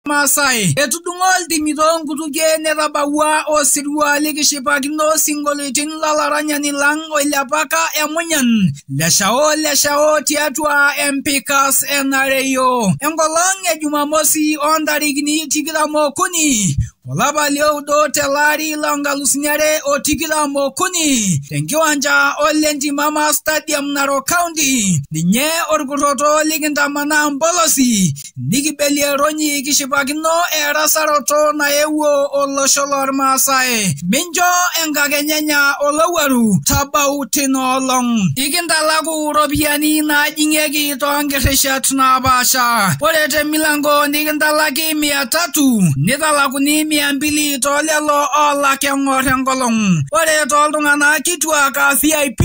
Masai etudungol timidong kutuge nerabawa osirwa likishipakino singolitin lalaranyani lang oilapaka emunyan leshao tiatua MPCAS NRAO engolong Jumamosi ontarikini tikiramo kuni olapa lioudo telari longalusinyare otikiramo kuni tenkiwanja Olentimama Stadium Narok County ninye orkutoto likintamana mbolosi nikibelie ronyi kishipakino erasaroto naewuo olosho lormaasai minjo enkakenyenya olowaru tabau tinolong ikintalaku ropiyiani najing'eki toonkirishat napaasha ore temilango nikintalaki 300 nitalakuni 200 tolelo olak eng'or enkolong ore toltung'anak kituak VIP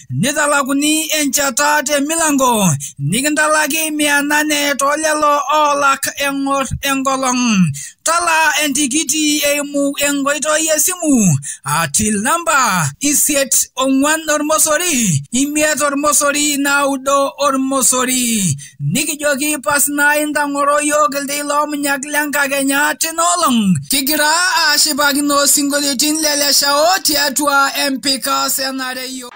nitalakuni enchata temilango nikintalaki 800 tolelo olak eng'or enkolong tala entikiti eimu enkoitoi esimu till number 8 ormosori 5 ormosori 9 ormosori nikijoki pasna intang'oro yiok ilteilo munyak lenkakenya tinolong kigira ashipakino singolitin leleshao tiatua MPCAS NRAO.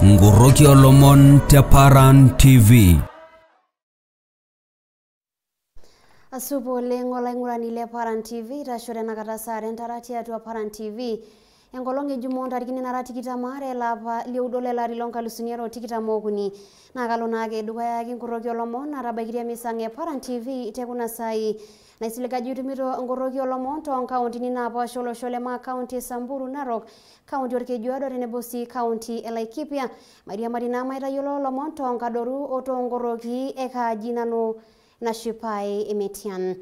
Nkorroki Oolomon te Paran TV. Asupo lengo laingurani le Paran TV tashore nakata sare ntarati atua Paran TV engolong ejumo ntarikini narati kitamare lapa liudole lari lonkalusuniero tikitamokuni nakalo nake dukaya Nkorroki Oolomon narabakiria misange Paran TV tekuna sai naisilika jutumito Nkorroki Oolomon to county ni napaasha olosho le county Samburu Narok county orkejuado tenebo si county Laikipia Maria Marina maitayiolo Oolomon to nkadoru oto Nkorroki ekaji nanu Nashipae Metian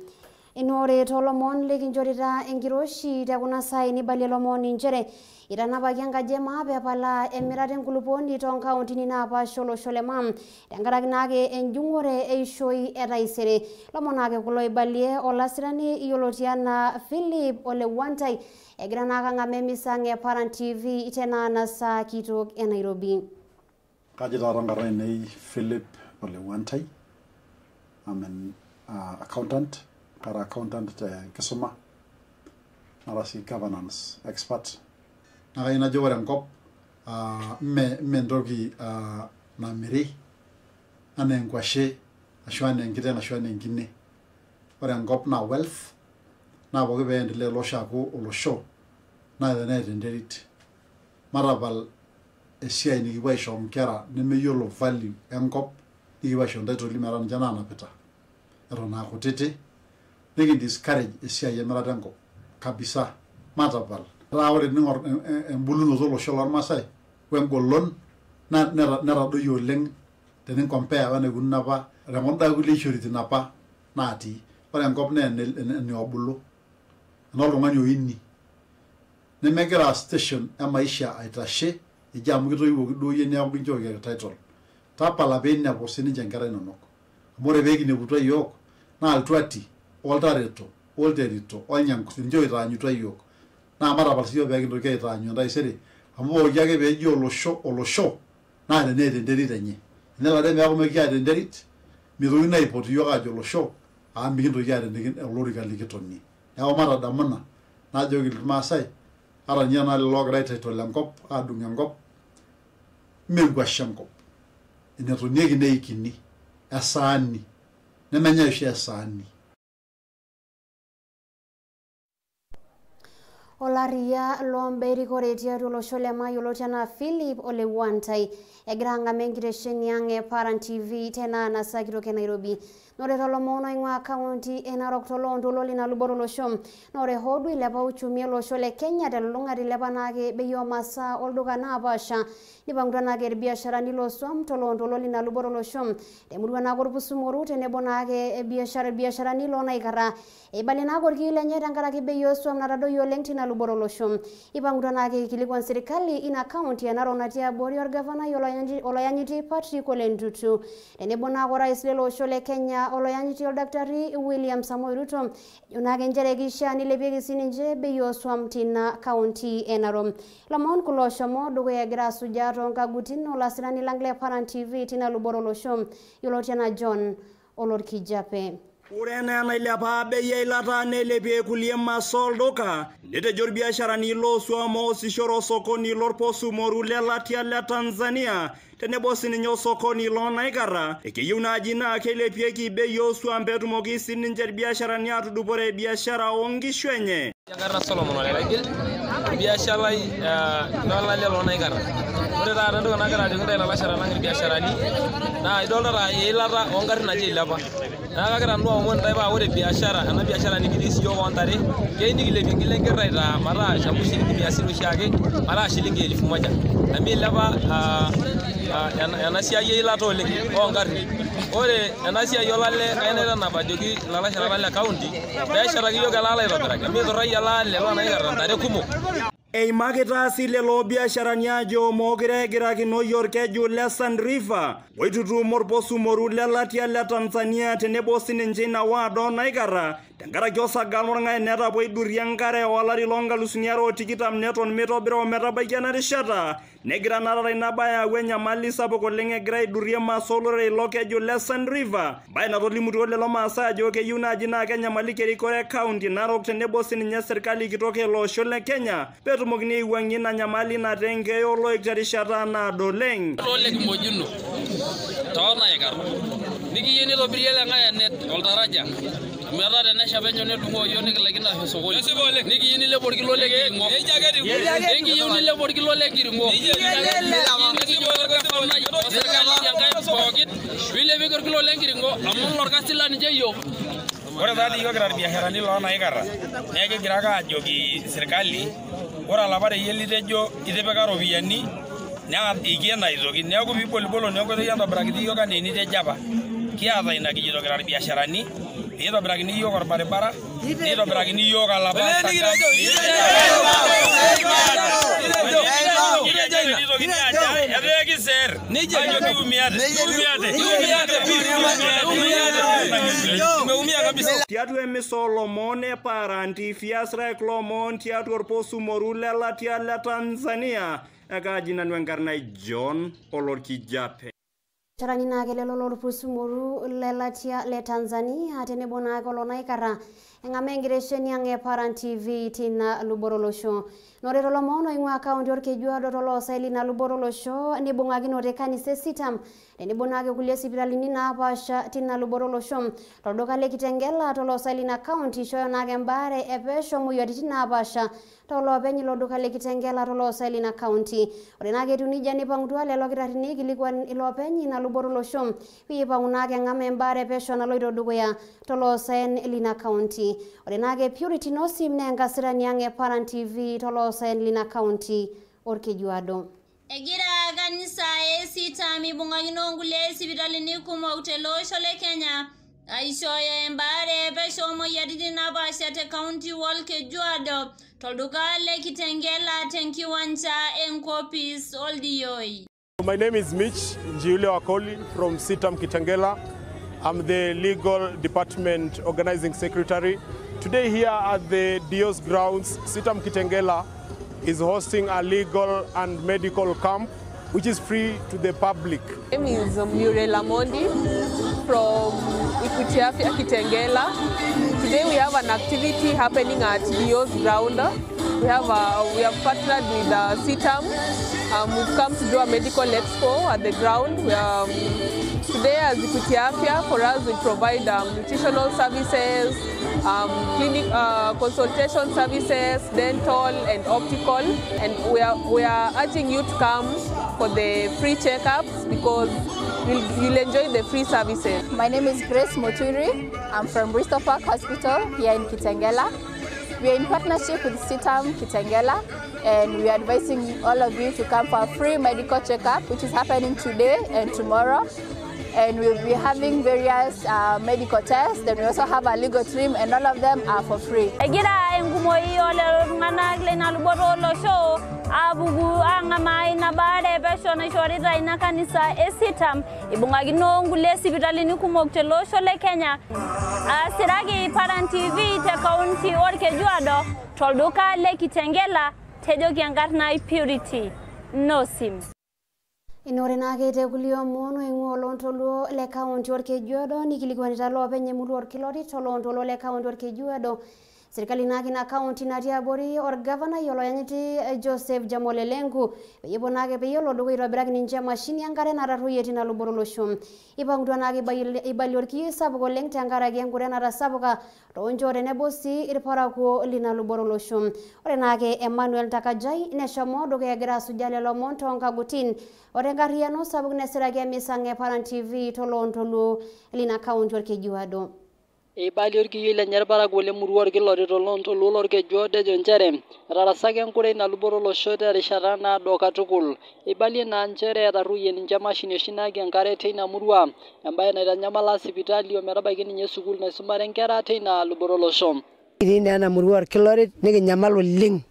inore tolomon likinjorita enkiroshi tekuna sai nibalie lomon njere itanapaki enkaji maape pala emirate nkuluponi to county ni napaasha olosho le tenkaraki nake enjung'ore eishoi etaisere lomon ake kulo ibalie olasirani yioloti ana Philip Olewantai egira naka ng'ame misange Paran TV itena nasa kitok e Nairobi kajita rangarene Philip Olewantai I'm an accountant te Kisuma narasi governance expert nakaina jowore nkop me ndogi namiri ane nkwashe ashwane nkite na shwane nkine ore nkop na wealth na boge be ndile lo shaku olosho na the net inderit marabal esia ni gibasho mkera nemeyolo value enkop igibasho ndaito limeran jana na peta erona kutete nigi discourage esia yemerata enkop kabisa matabal rawre ningor embuluno zolo sholor masai wengolon na nera do yoleng tenin compare wane gunapa remonda gulishoriti napa nati ore enkop ne obulu nolo manyo inni nemegera station emaisha aitashe ijamu kitoiwo do yene abinjoge title tapala benya posini jengara inonok amore begi ne butwa yok na altwati oltareto olterito onyanku sinjo itanyutwa yok na mara balsiyo begi ndoke itanyu ndai sere ambo yage beji olosho na ne nderita nye nela de mego mekia nderit miru na ipoti yoga jolosho ambi ndo yare ndegin olori galikitoni ya mara damana na jogi masai ara nyana logra title lankop adunga ngop mengwa shankop inetonyegi neikini asani nemenya ishe asani Olaria lomberi koretia tulosho le mayoloti ana Philip Ole Wantai egira ngame nkitesheni yange Paran TV tena nasa kitoke Nairobi. Nore tolomono ingwa county Narok tolondo lina luboro losho. Nore hodu ilepa uchumi losho le Kenya telulunga ilepa nake beyo masa olduka na apasha. Nipangutwa nake biashara nilo swam tolondo lina luboro losho. Temurua nako rupusumoru tenebo nake biashara nilo naikara. Ebali nako kilenye tenkaraki beyo swam natadoyio oleng tina luboro losho. Ipangutwa nake kilikuan serikali ina county ya Narok natii abori orgavana oloyanyiti Patrick Ole Ntutu. Tenebo nako rais lelo osho le Kenya oloyanyiti Daktari William Samoei Ruto yonake njere kisha nilepieki sininje beyo swam tina county Narok. Lamon kulo shomo dukuya egira sujato nkagutin olasirani langle Paran TV tina luboro losho yolotiana John Olorkijape. Urena na ilepa beya ilata nelepie kulie masol doka netejo biasharani lo swamo sishoro sokoni lorposu moru lelatia le Tanzania tenebo sininyo sokoni lo naikara ekeyieu naji na kelepieki beyo swampetumoki sininje biasharani atudupore biashara ongishu enye. Yagarra Solomon Olegil biashara dola lelo naikara ore taata ndoka nagara dinga ila biashara nangir biasharani na idolta ilata ongarin naje ilapa na kagira ndo omon taiba ore biashara ana biashara nikidisi yo kontare keini kilepingile ngiraita mara shamushi biashara shiake mara shilingi 1000 na mi ilapa ana siai ilata ole ongarin ore ana siai olale kaenera nabajoki lalashara le county biashara kiyo galala itobiraki mi torai ala lelo naikara ntare kumok. Eimakita si lelo biasharani ajo mogire girakino yorkeju le Sand River waitutu morposu moru lelatia le Tanzania tenebo sininje na wado naikara tenkaraki osagalo ngai netapo iduria nkare olari longalusuni are tikitam neton mitobira ometabaiki ena rishata negira narara inabaya wenyamali sapuk oleng egira iduria masolore lokeju le Sand River bae natolimutuo lelo maasa ajo keyieu naji na kenyamali kerikore county Narok tenebo sininye serikali kitok ele osho le Kenya petumokini aiwang'ie ina nyamali natengeyo loik terishata naado oleng. Oleng mojuno taona ikar nikiyieu nitobiri ele ngai net oltaraja metaa tenesha penyo nedung'o yiok nikilakina sokoni nikiyieu nilepo orkilo le kiringo nikiyieu nilepo orkilo le kiringo nilepiki orkilo le kiringo amu lorkasi la ninche yiok. Ore taata yiok kira biasharani lo naikara neeku kigira ake ajoki serikali ore alapare yie litejo itipika ropiyiani ikiena aitoki neeku piibolibolo nenkoitoi entobiraki yiok anaa enitejo apa kiata ina kijito kira biasharani piitobirakini yiok orbaribara nitobirakini yiok alapa Tiatu emiso lomone Paran TV asra klomon tiatu orposu moru lelatia le Tanzania ekaji nanu enkarnai John Olorkijape. Charani nake lelo lorpusu moru lelatia le Tanzania tenebo nake olonaikara engame ngiresheni yange Paran TV tina luboro losho. Nore tolomono ingwa account orkejuado tolosa ilina luboro losho nibung'akinote kanise sitam tenebo nake kulie sipitalini naapasha tina luboro losho tolduka le Kitengela tolosa ilina account ishoyo nake mbare epesho moyiaritin naapasha tolopeny ilo duka le Kitengela tolosa ilina county. Ore nake tunija nipang'utua lelo kitarini kilikuan ilopeny ina luboro losho piipang'u nake ngame mbare pesho naloito dukuya tolosa ilina county. Ore nake Purity Nosim nenkasirani yange Paran TV tolosa ilina county orkejuado. Egira kanisa esita mibung'akino ngulie sipitalini kumok tele osho le Kenya aishoyo embare pesho moyiaritin naapasha te county orkejuado tolduka le Kitengela tenkiwanja enkopis Oldioi. My name is Mitch Njiule Wakoli from Sitam Kitengela. I'm the Legal Department Organizing Secretary. Today here at the Dios grounds, Sitam Kitengela is hosting a legal and medical camp which is free to the public. My name is Muriel Amondi from Kiyaki Kitengela. Today we have an activity happening at Dios ground We have partnered with CITAM. We've come to do a medical expo at the ground. Today as Kiyaki Afya, for us we provide nutritional services, clinic consultation services, dental and optical, and we are urging you to come for the free checkups because you'll enjoy the free services. My name is Grace Moturi. I'm from Bristol Park Hospital here in Kitengela. We are in partnership with CITAM Kitengela, and we are advising all of you to come for a free medical checkup, which is happening today and tomorrow. And we'll be having various medical tests. Then we also have a legal team, and all of them are for free. Abugu angamai na baada pesho na shorita ina kanisa esitam ibungagino ngule sibitali ni kumokchelo shole Kenya asiragi Paran TV te county orkejuado tolduka le Kitengela tejo kiangatna purity no sim Inore nage te kulio mono ingolontolo le county orkejuado nikilikwanita lopenye mulu orkilori tolontolo le county orkejuado Serikali na county na Tiabori or governor yolo yanyiti Joseph Jamole Lengu yebo nage pe yolo dogo irobiraki ninja machine yangare na raruye tina luboroloshum iba ngudwa nage ibaliorki sabugo lengte angara gengure na rasabuga ronjore nebosi irpara ko lina luboroloshum ore nage Emmanuel Takajai neshomo dogo yagira sujale lo monto ngagutin ore ngariano sabug nesirage misange Paran TV tolontolo lina county orkejuado Ibaliorki yile nyarbara gole muruor kilori tolonto lolor ke jode jonchere rarasake nkure na luboro lo shote risharana doka tukul ibali na nchere taruye ninja mashine shinage ngare teina murua ambaye na nyamala hospitali omerabaiki ninye sukul na sumare nkera teina luboro lo shom ine na muruor kilori nige nyamalo ling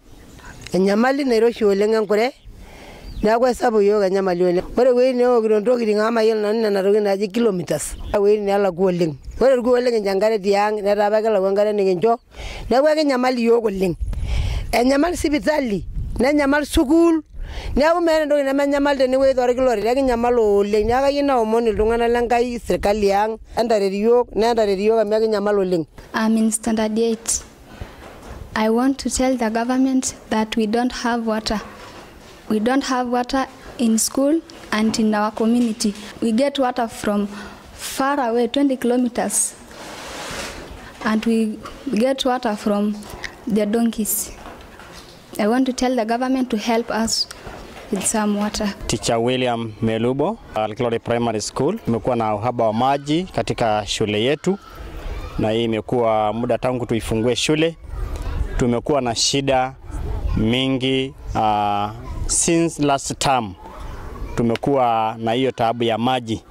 nyamali na roshi oleng nkure na kwa sababu yoga nyamali ole ore we ne ogrondoki ngama yel na rogi na kilometers we ne ala goleng ore go oleng njangare diang na rabakala wangare ninjo na kwa nyamali yogo leng nyamali sibitali na nyamali sukul na ko mere ndo na nyamali de ne we dor kilori la nyamalo ole na ga yina omoni lungana langai serikali yang andare yok na andare yoga me nyamalo leng. I'm in standard 8. I want to tell the government that we don't have water. We don't have water in school and in our community. We get water from far away, 20 kilometers. And we get water from the donkeys. I want to tell the government to help us with some water. Teacher William Melubo, Alklore Primary School. Tumekuwa na uhaba wa maji katika shule yetu. Na hii imekuwa muda tangu tuifungue shule. Tumekuwa na shida mingi since last term. Tumekuwa na hiyo taabu ya maji.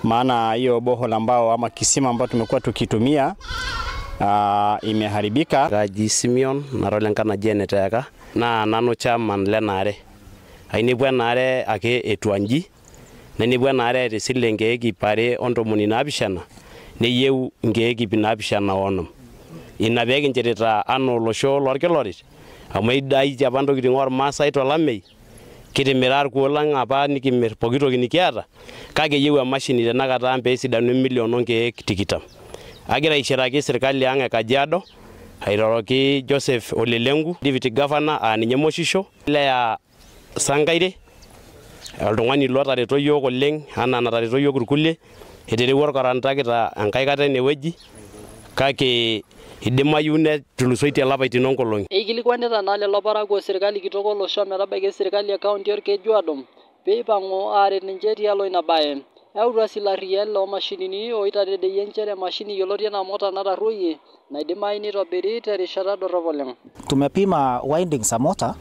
Maana hiyo bohol ambao ama kisima ambao tumekuwa tukitumia imeharibika. Gaji Simeon narolenkana jeneteka na nano chairman lenare. Ainibwa nare ake etwanji. Nenibwa nare resilenge gipare ondomuni nabishana. Neyeu ngegi binabishana onom. Inabegi njereta ano losho lorkelorit. Amaidai japando kitingor Masai tolamei. Kitimirar kuolang apa nikimir pokitoki nikiata kake yeu mashini tenakata ampe esidanu milioni nkeek 20 agira aishiraki serikali ang e Kajiado airoroki Joseph Olelengu deputy governor ninye moshisho ile ya Sangaire oltung'ani lotareto yiok oleng ana natareto yiok irkulie eterewuo orkarantakita enkai kata enewueji kake idimayu netulusoitie lapaitin onkolong'i. Eikilikwanita naa lelo parakuo serikali kitok olosho metabaiki serikali e kaunti orkejuado peipang'u aaret ninche tialo ina baye. Eyautua sii larriyiak loo mashinini oitadedeyie nchere emashini yioloti enaa mota natarruoyie naidimayu nitobiri terishata dorrop oleng. Tumepima windings za mota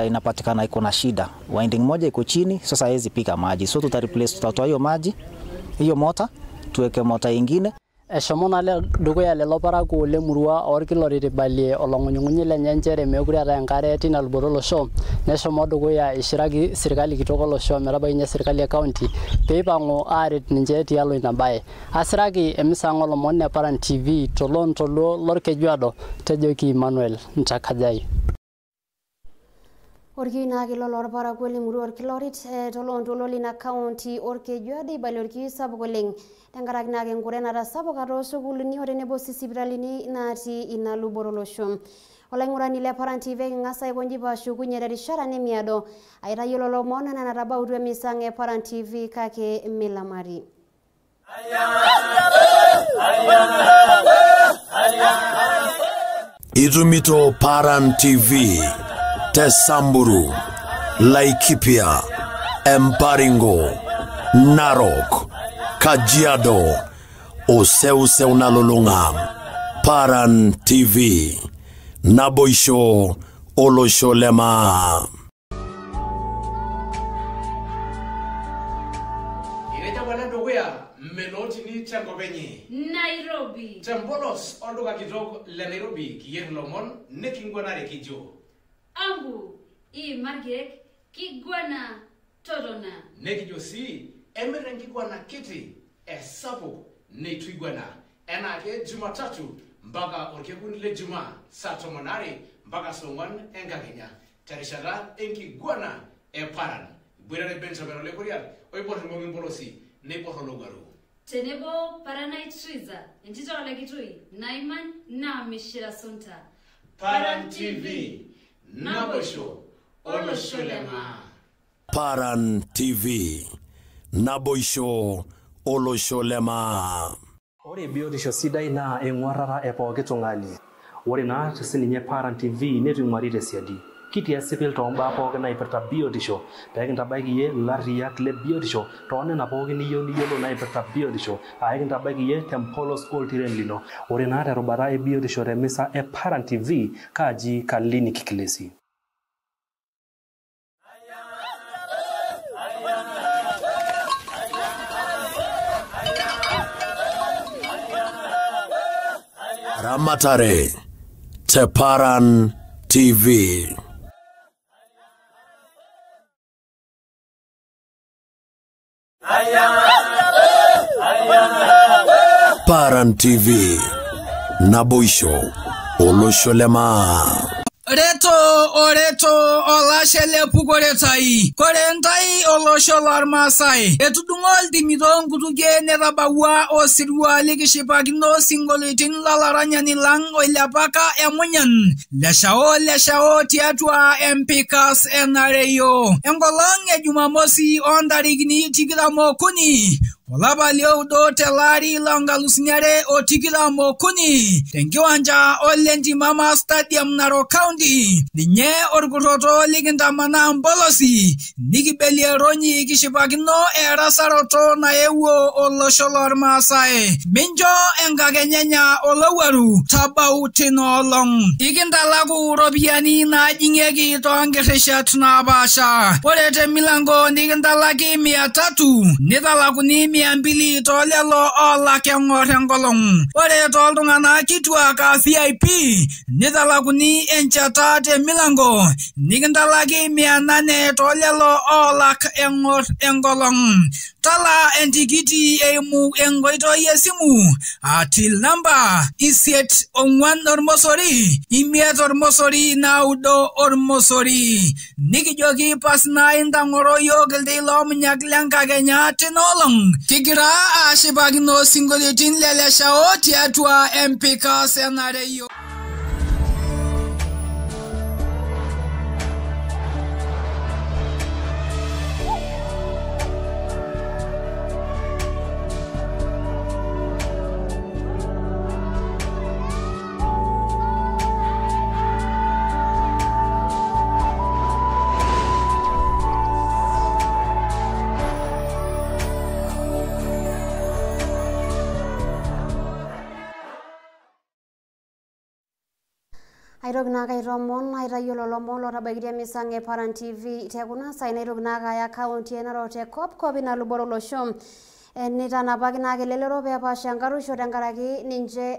inapatikana iko na shida. Winding moja iko chini, sasa haiwezi pika maji. So tutatoa hiyo maji, hiyo mota, tuweke mota ingine. Eshomo nale dukuya lelo parakuo le murua orkilori tibalie olong'unyung'unyi lenye nchere mekure eeta enkare tina luboto olosho neshomo dukuya ishiraki serikali kitok olosho metabaiki serikali e kaunti peipang'u aaret ninche tialo ina baye. Asiraki emisang' olomon le Paran TV tolontoluo lorkejuado tejoki Emmanuel Ntakajai. Orki nagi lolor parakuo le murua orkilorit tolontoluo lina county orkejuado ibali orki sapuk oleng. Tenkaraki nage nkure natasapuka toosukulini otenebo sipitalini natii ina luboro olosho. Olaingurani le Paran TV ngasa ikonji pashukunye terishata nemiado aitayiolo lomon natabautua emisang e Paran TV kake milamari. Izumito Paran TV Tesamburu Laikipia Emparingo Narok Kajiado Oseu Nalolunga Paran TV Naboisho Olosholema. Nairobi. Tembolos ondoka kidogo la Nairobi kiyer lomon nekingwana rekijo. Ambu I margek kigwana torona. Nekijo si emeren kigwana kiti esapo netuigwana. Enake Jumatatu mpaka orkekunile Juma saa 8 mpaka songon enkakenya. Terishata enkigwana Paran. Bwirare Benjamin Olekuriat oipoto ngongin bolosi nepoto logaru. Tenebo Paranai Triza, Entito Legitui, Naiman, na Mishira Sunta. Paran TV, Nabosho, Olosholema. Paran TV, Naboisho, Olosholema. Ore biotisho sidai na engwarara epooki tung'ani. Ore naa sininye Paran TV netu ing'warite siadi. Kitia sipil tombaa pooki naipirta biotisho pekintabaiki yie larriyak le biotisho toonena pooki niyiolo naipirta biotisho aikintabaiki yie tempolos oltiren lino. Ore naa terubata e biotisho temisa e Paran TV kaji Kliniki Kilesi. Ramatare te Paran TV. Paran TV Naboisho Olosholema. Oreto olashele pukoretai korentai olosholar Masai etudungol dimidong kutuge netabawa osirua likishipakino singolitin lalaranyani lang oilapaka emunyan leshao tiatua empikas enareyo engolong Jumamosi ontarikini 23 olapa lioudo telari langalusinyare otikiramo kuni tenkiwanja Olentimama Stadium Narok County ninye orkutoto likintamana mbolosi nikibelie ronyi kishipakino erasaroto naewuo olosho lormaasai minjo enkakenyenya olowaru tabau tinolong ikintalaku ropiani najing'eki toonkirishat napaasha ore temilango nikintalaki 300 nitalakuni 200 tolelo olak eng'or enkolong. Ore toltung'anak kituak VIP nitalakuni enchata temilango nikintalaki 800 tolelo olak eng'or enkolong. Tala entikiti eimu enkoitoi esimu atil namba 84 ormosori 5 ormosori 9 ormosori nikijoki pasna intang'oro yiok ilteilo munyak lenkakenya tinolong kigira ashipakino singolioitin leleshao tiatua empikas enareyo. Airogna kairomon aitayiolo lomon lotabaikitia misang e Paran TV tekuna sai nairogna kaya county enaro te kopkop inaluboro olosho nitanapaki naa kelelero peepasha enkarusho tenkaraki ninche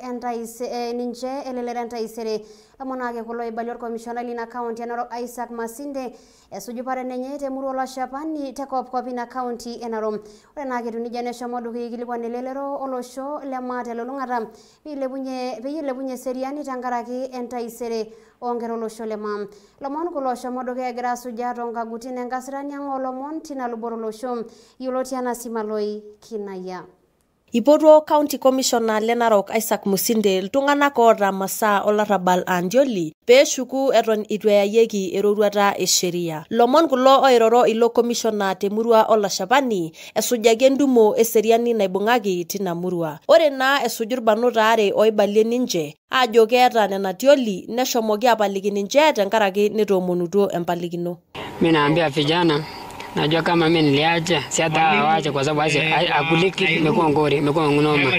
elelero entaisere amonake kulo ibalie orkomishonai lina county enaro Isaac Masinde esuju paren enye temurua olashapani te kopkop ina county enaro ore naa ketu nija neshomo dukuya ikilikuan elelero olosho lemaate lolung'ata peilepunye seriani tenkaraki entaisere onkera olosho lema lomon kulo oshomo dukuya egira asujaa toonkagutin enkasirani ang' olomon tina luboro olosho yioloti enaa Simaloi Kinaya. Ipotuo County Commissioner Lenarok Isaac Musinde iltung'anak oota masaa olarrabal Andioli peeshuku eton itu eyayieki eroruata esheria. Lomon kulo oiroro ilo commissioner temurua Olashapani esujaki entumo eseriani naibung'aki tina murua. Ore naa esuju irbanot aare oibalie ninche ajo keeta nena tioli neshomoki apaliki ninche tenkaraki netoomonutuo empalikino. Mimi naambia vijana najua kama mimi niliacha si hata waache kwa sababu akuliki imekuwa ngori imekuwa ngunoma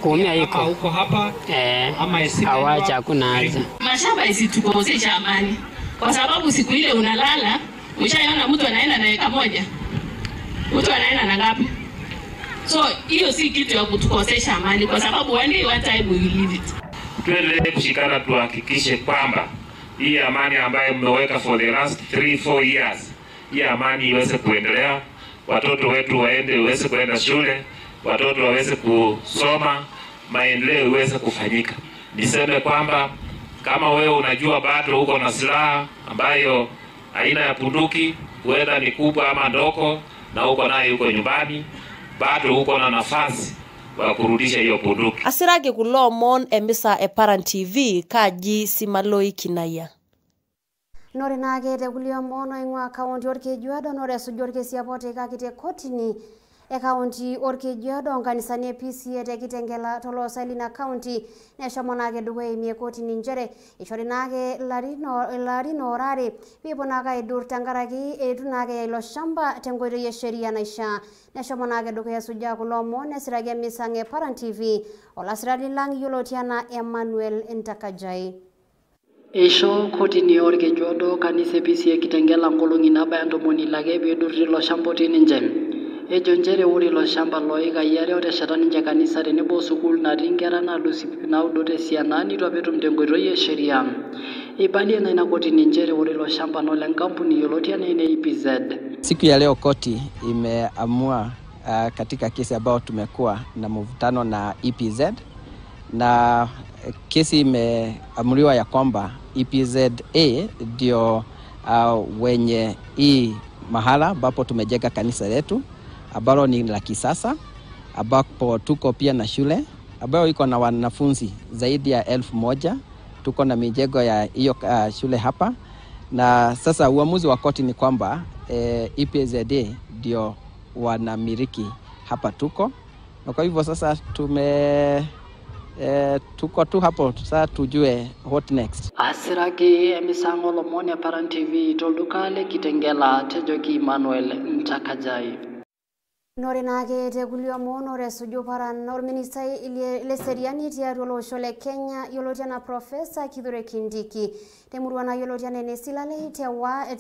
kuumia iko awacha hakuna haja. Mashamba isitukosesha amani kwa sababu siku ile unalala ushaona mtu anaenda na eka moja mtu anaenda na ngapi. So hiyo si kitu ya kutukosesha amani kwa sababu one time we leave it. Tuendelee kushikana tuhakikishe kwamba hii amani ambayo mmeweka for the last 3-4 years hii amani iweze kuendelea, watoto wetu waweze kuenda shule, watoto waweze kusoma, maendeleo iweze kufanyika. Niseme kwamba kama wewe unajua bado uko na silaha ambayo aina ya bunduki, whether ni kubwa ama ndogo, na uko nayo uko nyumbani, bado uko na nafasi wa kurudisha hiyo bunduki. Asiraki kulo omon emisa Paran TV kaji Simaloi Kinaya. Nore nage te kulia mono ingwa kaunti Orkejuado nore sujor kesi apote kakite kotini kaunti Orkejuado nkanisani PCA te Kitengela tolo Salina County neshomo nage duwe mie kotini njere ishori nage larino orare pipo naga idur tangaraki etu nage ilo shamba tengoito ye sheria naisha neshomo nage duwe suja kulo mono sirage misange Paran TV olasirali lang yulotiana Emmanuel Ntakajai. Eisho kotini Orkejuado kanisa PCA Kitengela nkolong'i nabaya 10 lake peedurri ilo shamba otii ninche. Ejo njere ore ilo shamba loikai are otesheta ninche kanisa tenebo sukuul natii nkera naalus 9 tesiana nitu apa etum tenkoitoi e sheria. Eibalie na ina kotini njere ore ilo shamba no lenkampuni yioloti enaa EPZ. Siku ya leo koti imeamua katika kesi ambayo tumekuwa na mvutano na EPZ na kesi imeamriwa ya kwamba EPZA ndio wenye hii mahala ambapo tumejenga kanisa letu ambalo ni la kisasa ambapo tuko pia na shule ambayo iko na wanafunzi zaidi ya 1000. Tuko na mijengo ya hiyo shule hapa, na sasa uamuzi wa koti ni kwamba EPZA ndio wanamiliki hapa tuko, na kwa hivyo sasa tuko tu hapo sasa tujue what next. Asiraki emisango Oolomon Paran TV toldukale Kitengela tejoki Emmanuel Ntakajai. Nore nage te kulio mono resujo Paran orministai ile seriani tiaru olosho le Kenya yolotiana Professor Kithure Kindiki temurwana yolotiana ne silale te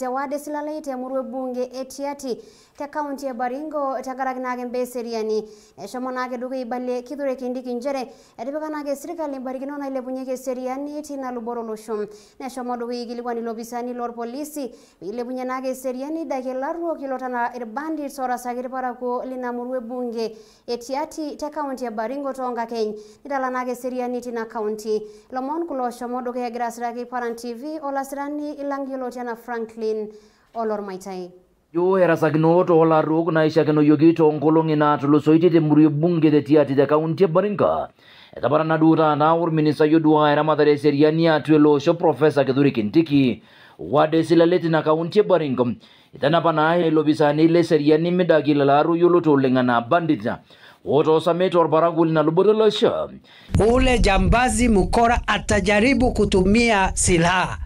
wade silale te murwe bunge etiati te county e Baringo tenkaraki nage mbe seriani eshomo nage dugu ibalie Kithure Kindiki njere etipika nage serikali barikino na ilepunyeke seriani tina luboro olosho neshomo dugu igilikuani lopisani lor polisi ilepunye nage seriani dakelaruo kilotana irbandi sora sagir parako lina murwe bunge etiati te county e Baringo tonga Kenya nitala nage seriani tina county lomon kulo shomo dugu ya grasraki Paran TV olasirani ilangilotiana Franklin Olormaitai. Jo erasakinoto olaruk naishakino yogito nkolong'i naatulusoitie temurue bunge etiati te county e Baringo. Etaparana duo taata orminista yodua eramatare eseriani atua ele osho Professor Kithure Kindiki wade silale tina county e Baringo. Itanapa naa ilopisani le seriani midaki lelaru yioloti oleng anaa bandits otoosamete orparakuo lina luboto olosho. Ule jambazi mkora atajaribu kutumia silaha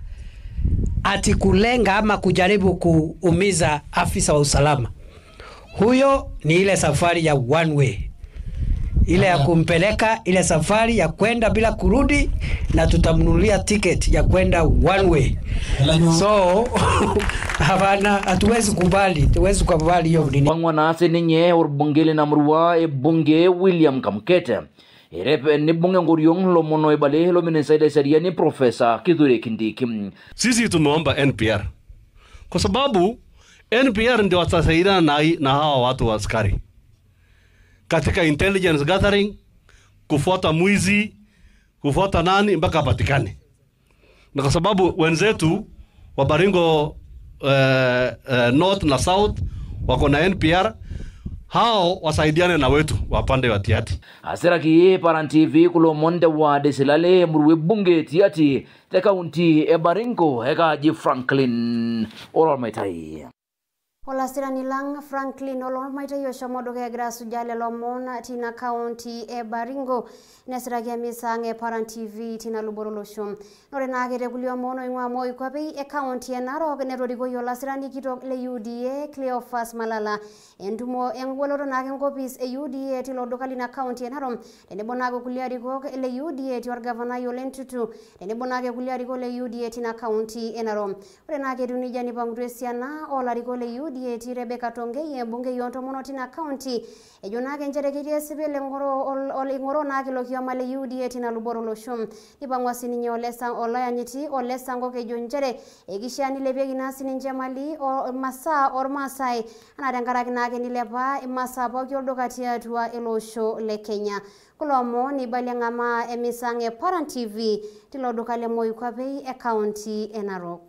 ati kulenga ama kujaribu kuumiza afisa wa usalama. Huyo ni ile safari ya one way, ile ya kumpeleka, ile safari ya kwenda bila kurudi, na tutamnunulia ticket ya kwenda one way. So havana hatuwezi kubali hiyo nini. Wangwa nasi ninye orbungeli na mruwa e bunge William Kamkete Irepe ni bunge nguriong lomono ibale lo minensaidia seriani Professor Kithure Kindiki. Sisi tumeomba NPR kwa sababu NPR ndio watasaidia na hawa watu wa askari katika intelligence gathering, kufuata mwizi, kufuata nani mpaka patikane. Na kwa sababu wenzetu wa Baringo North na South wako na NPR, hao wasaidiane na wetu wapande wa Tiati. Asiraki Paran TV kulo monde wa desilale murwe bunge Tiati te kaunti e Baringo Hekaji Franklin Oolomon. Ola sirani lang Franklin Oolomon yoshomodo ke grasu jale lomon tina county e Baringo nesiragi amisange Paran TV tina luboroloshom nore nage regulio mono ingwa mo ikope e county e Narok ne rodigo yola sirani kitok le UDA Cleophas Malala endumo engwoloro nage ngopis e UDA tilo dokali na county e Narok tene bonago kuliari go le UDA ti governor Yolentutu tene bonage kuliari go le UDA tina county e Narok ore nage dunija ni bangdresiana ola rigo le UDA Dieti Rebecca Tongeye bunge yonto monotina county e jonage njerekirie sibele ngoro nage lokio male UDA na luborolo shom ibangwa sininye olesa olayanyiti olesa ngoke jonjere e gishani lebegi nasi ninje mali o masa or masai anadangaraki nage nilepa masa bokyo dokati atua elosho le Kenya kulomo ni balengama emisange Paran TV tilodoka le moyo kwa bei e county e Narok.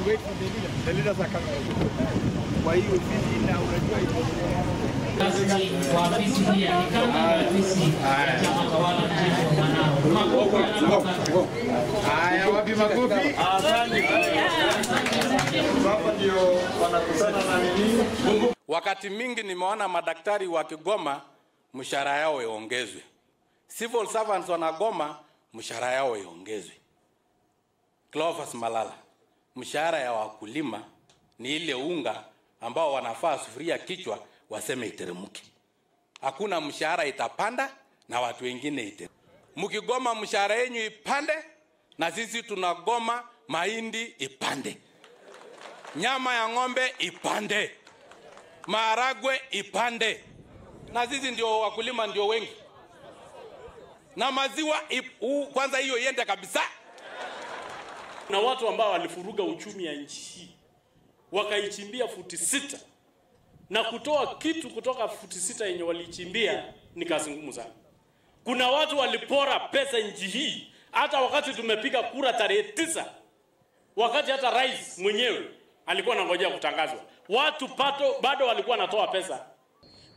Wait for the leaders are coming. Kwa hiyo ofisi na unajua haya wapi makofi? Hapa ndio wanakutana na nini? Wakati mingi nimeona madaktari wa Kigoma mshahara yao iongezwe. Civil servants wanagoma mshahara yao iongezwe. Cleophas Malala, mshahara ya wakulima ni ile unga ambao wanafaa sufuria kichwa waseme iteremke. Hakuna mshahara itapanda na watu wengine ite. Mkigoma mshahara yenu ipande na sisi tunagoma mahindi ipande. Nyama ya ng'ombe ipande. Maharagwe ipande. Na sisi ndio wakulima ndio wengi. Na maziwa kwanza hiyo iende kabisa. Na watu ambao walifuruga uchumi ya nchi hii wakaichimbia futi 6 na kutoa kitu kutoka futi 6 yenye walichimbia ni kazi ngumu sana. Kuna watu walipora pesa nchi hii hata wakati tumepiga kura tarehe 9, wakati hata rais mwenyewe alikuwa anangojea kutangazwa, watu bado walikuwa wanatoa pesa.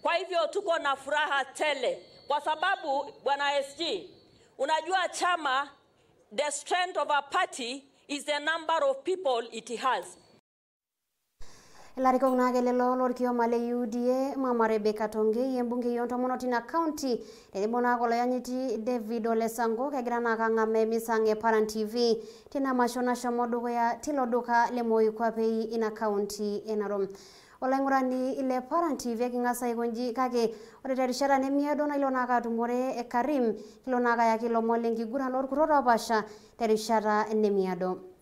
Kwa hivyo tuko na furaha tele kwa sababu bwana SG, unajua chama, the strength of a party is the number of people it has. Lariko nagele lolo kio male UDA mama Rebecca Tongeye mbunge yonto monotina county elibona kola yanyiti David Olesango kegrana kangame misange Paran TV tina mashona shomodugo ya tiloduka le moyo kwa pei ina county enarom olangurani ile Paran TV kingasa igonji kake oreterishara ne miedo na ilona katumore Karim ilona kaya kilo molengi gura lor kurora basha terishara ne miedo.